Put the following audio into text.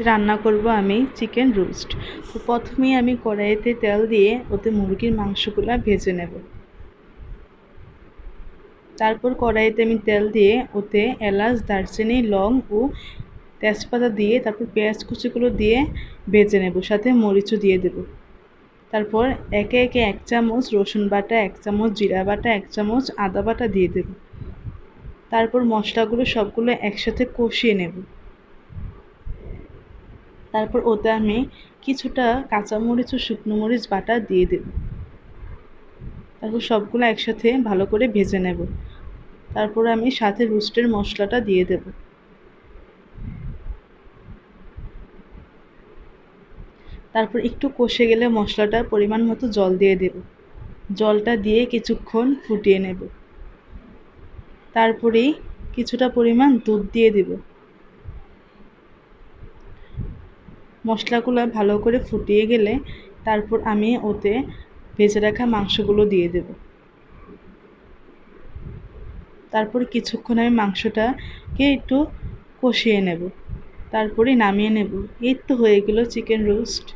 রান্না করব আমি চিকেন রোস্ট। তো প্রথমেই আমি কড়াইতে তেল দিয়ে ওতে মুরগির মাংসগুলো ভেজে নেব। তারপর কড়াইতে আমি তেল দিয়ে ওতে এলাচ, দারচিনি, লং ও তেজপাতা দিয়ে তারপর পেঁয়াজ কুচিগুলো দিয়ে ভেজে নেব, সাথে মরিচও দিয়ে দেব। তারপর একে একে 1 চামচ রসুন বাটা, 1 চামচ জিরা বাটা, 1 চামচ আদা বাটা দিয়ে দেব। তারপর মশলাগুলো সবগুলো একসাথে কষিয়ে নেব। তারপর ওতে আমি কিছুটা কাঁচামরিচ ও শুকনো মরিচ বাটা দিয়ে দেব। তারপর সবগুলো একসাথে ভালো করে ভেজে নেব। তারপর আমি সাথে রোস্টের মশলাটা দিয়ে দেব। তারপর একটু কষে গেলে মশলাটা পরিমাণ মতো জল দিয়ে দেব। জলটা দিয়ে কিছুক্ষণ ফুটিয়ে নেব। তারপরেই কিছুটা পরিমাণ দুধ দিয়ে দেব। মশলাগুলো ভালো করে ফুটিয়ে গেলে তারপর আমি ওতে ভেজে রাখা মাংসগুলো দিয়ে দেব। তারপর কিছুক্ষণ আমি মাংসটাকে একটু কষিয়ে নেব। তারপরে নামিয়ে নেব। এই তো হয়ে গেল চিকেন রোস্ট।